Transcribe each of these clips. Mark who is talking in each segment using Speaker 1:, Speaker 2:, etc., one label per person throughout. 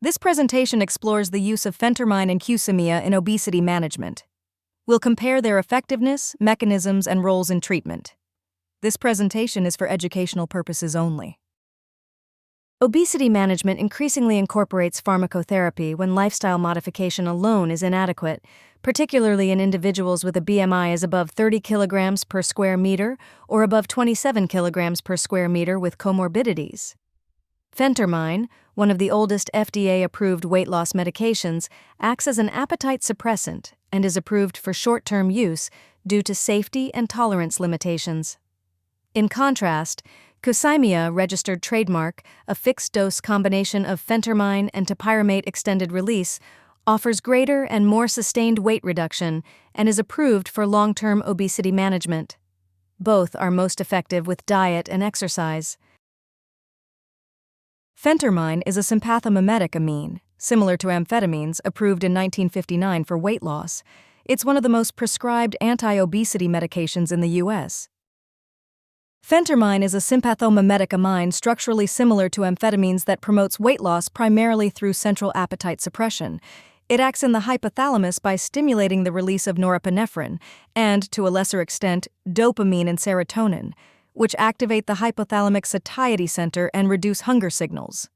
Speaker 1: This presentation explores the use of Phentermine and Qsymia in obesity management. We'll compare their effectiveness, mechanisms, and roles in treatment. This presentation is for educational purposes only. Obesity management increasingly incorporates pharmacotherapy when lifestyle modification alone is inadequate, particularly in individuals with a BMI as above 30 kilograms per square meter or above 27 kilograms per square meter with comorbidities. Phentermine, one of the oldest FDA-approved weight loss medications, acts as an appetite suppressant and is approved for short-term use due to safety and tolerance limitations. In contrast, Qsymia registered trademark, a fixed-dose combination of Phentermine and Topiramate extended release, offers greater and more sustained weight reduction and is approved for long-term obesity management. Both are most effective with diet and exercise. Phentermine is a sympathomimetic amine, similar to amphetamines, approved in 1959 for weight loss. It's one of the most prescribed anti-obesity medications in the U.S. Phentermine is a sympathomimetic amine structurally similar to amphetamines that promotes weight loss primarily through central appetite suppression. It acts in the hypothalamus by stimulating the release of norepinephrine and, to a lesser extent, dopamine and serotonin, which activate the hypothalamic satiety center and reduce hunger signals.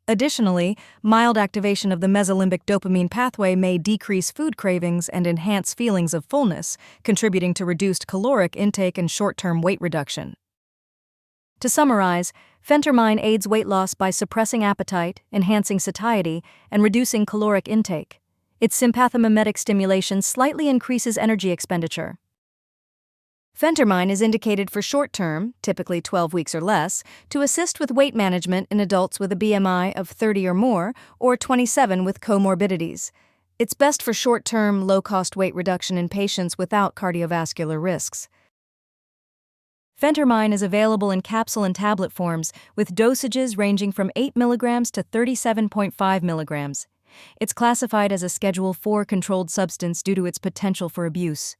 Speaker 1: Additionally, mild activation of the mesolimbic dopamine pathway may decrease food cravings and enhance feelings of fullness, contributing to reduced caloric intake and short-term weight reduction. To summarize, Phentermine aids weight loss by suppressing appetite, enhancing satiety, and reducing caloric intake. Its sympathomimetic stimulation slightly increases energy expenditure. Phentermine is indicated for short-term, typically 12 weeks or less, to assist with weight management in adults with a BMI of 30 or more, or 27 with comorbidities. It's best for short-term, low-cost weight reduction in patients without cardiovascular risks. Phentermine is available in capsule and tablet forms, with dosages ranging from 8 mg to 37.5 mg. It's classified as a Schedule IV controlled substance due to its potential for abuse.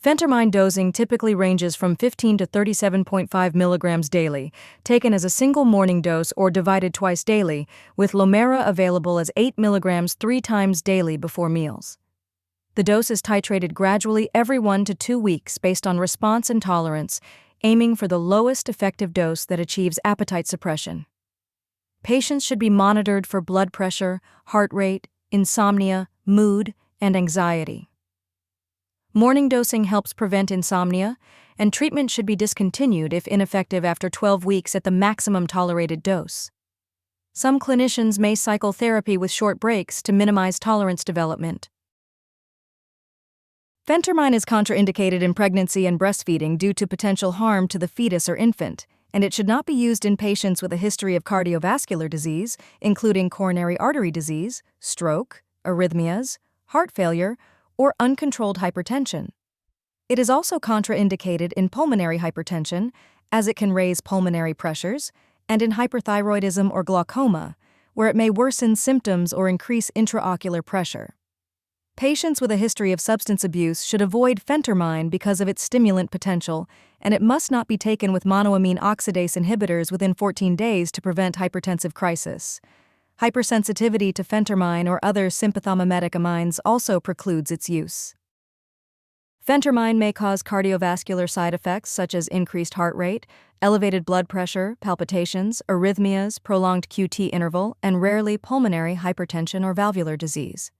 Speaker 1: Phentermine dosing typically ranges from 15 to 37.5 mg daily, taken as a single morning dose or divided twice daily, with Lomera available as 8 mg 3 times daily before meals. The dose is titrated gradually every 1 to 2 weeks based on response and tolerance, aiming for the lowest effective dose that achieves appetite suppression. Patients should be monitored for blood pressure, heart rate, insomnia, mood, and anxiety. Morning dosing helps prevent insomnia, and treatment should be discontinued if ineffective after 12 weeks at the maximum tolerated dose. Some clinicians may cycle therapy with short breaks to minimize tolerance development. Phentermine is contraindicated in pregnancy and breastfeeding due to potential harm to the fetus or infant, and it should not be used in patients with a history of cardiovascular disease, including coronary artery disease, stroke, arrhythmias, heart failure, or uncontrolled hypertension. It is also contraindicated in pulmonary hypertension, as it can raise pulmonary pressures, and in hyperthyroidism or glaucoma, where it may worsen symptoms or increase intraocular pressure. Patients with a history of substance abuse should avoid Phentermine because of its stimulant potential, and it must not be taken with monoamine oxidase inhibitors within 14 days to prevent hypertensive crisis. Hypersensitivity to Phentermine or other sympathomimetic amines also precludes its use. Phentermine may cause cardiovascular side effects such as increased heart rate, elevated blood pressure, palpitations, arrhythmias, prolonged QT interval, and rarely pulmonary hypertension or valvular disease.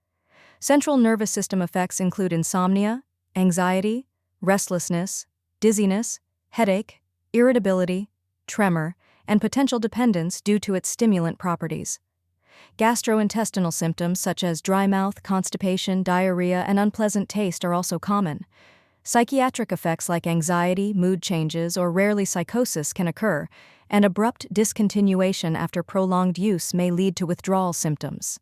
Speaker 1: Central nervous system effects include insomnia, anxiety, restlessness, dizziness, headache, irritability, tremor, and potential dependence due to its stimulant properties. Gastrointestinal symptoms such as dry mouth, constipation, diarrhea, and unpleasant taste are also common. Psychiatric effects like anxiety, mood changes, or rarely psychosis can occur, and abrupt discontinuation after prolonged use may lead to withdrawal symptoms.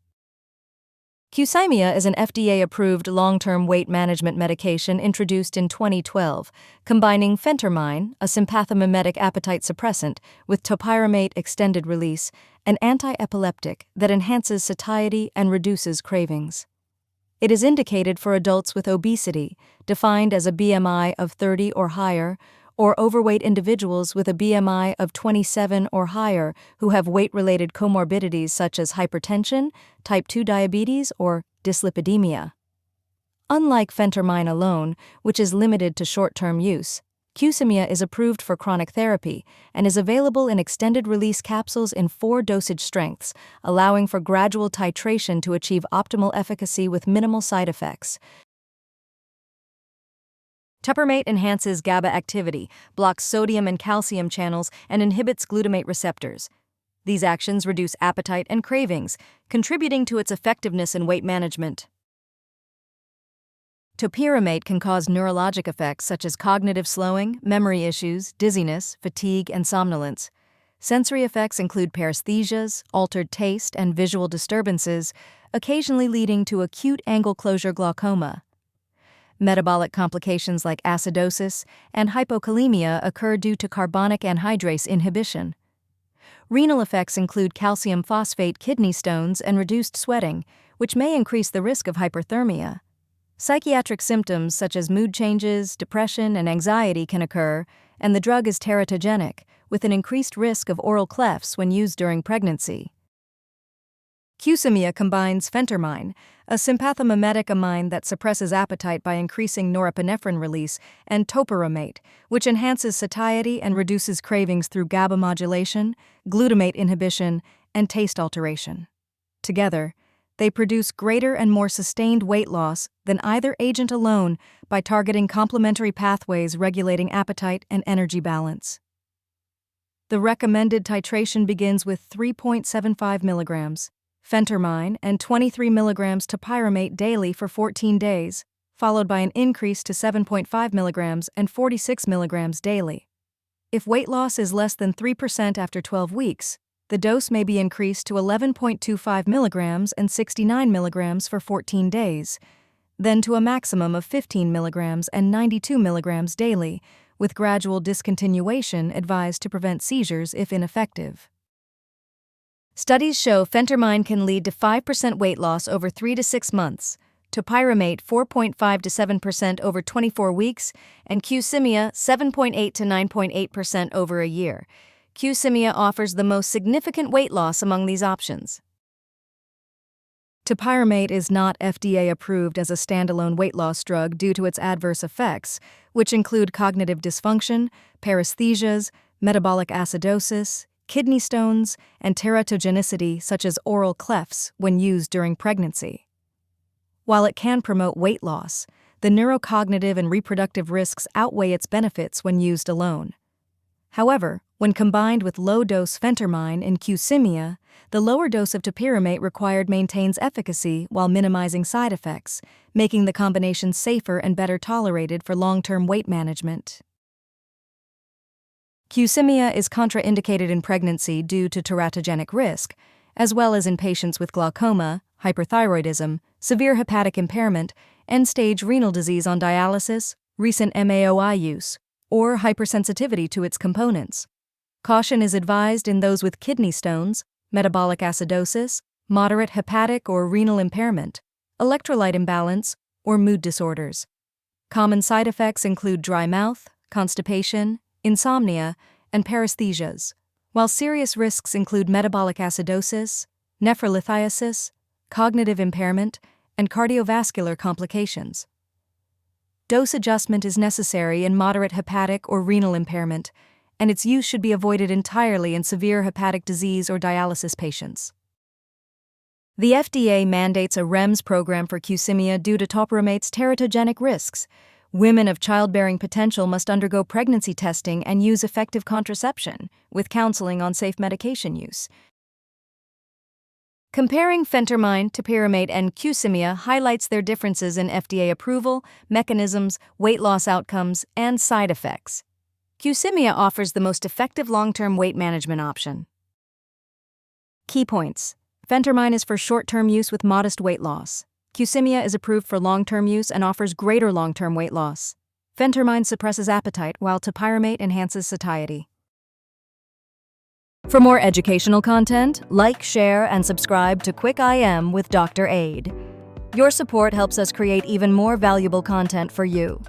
Speaker 1: Qsymia is an FDA-approved long-term weight management medication introduced in 2012, combining Phentermine, a sympathomimetic appetite suppressant, with Topiramate extended release, an anti-epileptic that enhances satiety and reduces cravings. It is indicated for adults with obesity, defined as a BMI of 30 or higher, or overweight individuals with a BMI of 27 or higher who have weight-related comorbidities such as hypertension, type 2 diabetes, or dyslipidemia. Unlike Phentermine alone, which is limited to short-term use, Qsymia is approved for chronic therapy and is available in extended-release capsules in 4 dosage strengths, allowing for gradual titration to achieve optimal efficacy with minimal side effects. Topiramate enhances GABA activity, blocks sodium and calcium channels, and inhibits glutamate receptors. These actions reduce appetite and cravings, contributing to its effectiveness in weight management. Topiramate can cause neurologic effects such as cognitive slowing, memory issues, dizziness, fatigue, and somnolence. Sensory effects include paresthesias, altered taste, and visual disturbances, occasionally leading to acute angle closure glaucoma. Metabolic complications like acidosis and hypokalemia occur due to carbonic anhydrase inhibition. Renal effects include calcium phosphate kidney stones and reduced sweating, which may increase the risk of hyperthermia. Psychiatric symptoms such as mood changes, depression, and anxiety can occur, and the drug is teratogenic, with an increased risk of oral clefts when used during pregnancy. Qsymia combines Phentermine, a sympathomimetic amine that suppresses appetite by increasing norepinephrine release, and Topiramate, which enhances satiety and reduces cravings through GABA modulation, glutamate inhibition, and taste alteration. Together, they produce greater and more sustained weight loss than either agent alone by targeting complementary pathways regulating appetite and energy balance. The recommended titration begins with 3.75 milligrams Phentermine and 23 milligrams Topiramate daily for 14 days, followed by an increase to 7.5 milligrams and 46 milligrams daily. If weight loss is less than 3% after 12 weeks, the dose may be increased to 11.25 milligrams and 69 milligrams for 14 days, then to a maximum of 15 milligrams and 92 milligrams daily, with gradual discontinuation advised to prevent seizures if ineffective. Studies show Phentermine can lead to 5% weight loss over 3 to 6 months, Topiramate 4.5 to 7% over 24 weeks, and Qsymia 7.8 to 9.8% over a year. Qsymia offers the most significant weight loss among these options. Topiramate is not FDA-approved as a standalone weight loss drug due to its adverse effects, which include cognitive dysfunction, paresthesias, metabolic acidosis, kidney stones, and teratogenicity such as oral clefts when used during pregnancy. While it can promote weight loss, the neurocognitive and reproductive risks outweigh its benefits when used alone. However, when combined with low-dose Phentermine and Qsymia, the lower dose of Topiramate required maintains efficacy while minimizing side effects, making the combination safer and better tolerated for long-term weight management. Qsymia is contraindicated in pregnancy due to teratogenic risk, as well as in patients with glaucoma, hyperthyroidism, severe hepatic impairment, end-stage renal disease on dialysis, recent MAOI use, or hypersensitivity to its components. Caution is advised in those with kidney stones, metabolic acidosis, moderate hepatic or renal impairment, electrolyte imbalance, or mood disorders. Common side effects include dry mouth, constipation, insomnia, and paresthesias, while serious risks include metabolic acidosis, nephrolithiasis, cognitive impairment, and cardiovascular complications. Dose adjustment is necessary in moderate hepatic or renal impairment, and its use should be avoided entirely in severe hepatic disease or dialysis patients. The FDA mandates a REMS program for Qsymia due to Topiramate's teratogenic risks. Women of childbearing potential must undergo pregnancy testing and use effective contraception, with counseling on safe medication use. Comparing Phentermine, Topiramate, and Qsymia highlights their differences in FDA approval, mechanisms, weight loss outcomes, and side effects. Qsymia offers the most effective long-term weight management option. Key points. Phentermine is for short-term use with modest weight loss. Qsymia is approved for long-term use and offers greater long-term weight loss. Phentermine suppresses appetite, while Topiramate enhances satiety. For more educational content, like, share, and subscribe to Quick IM with Dr. Aid. Your support helps us create even more valuable content for you.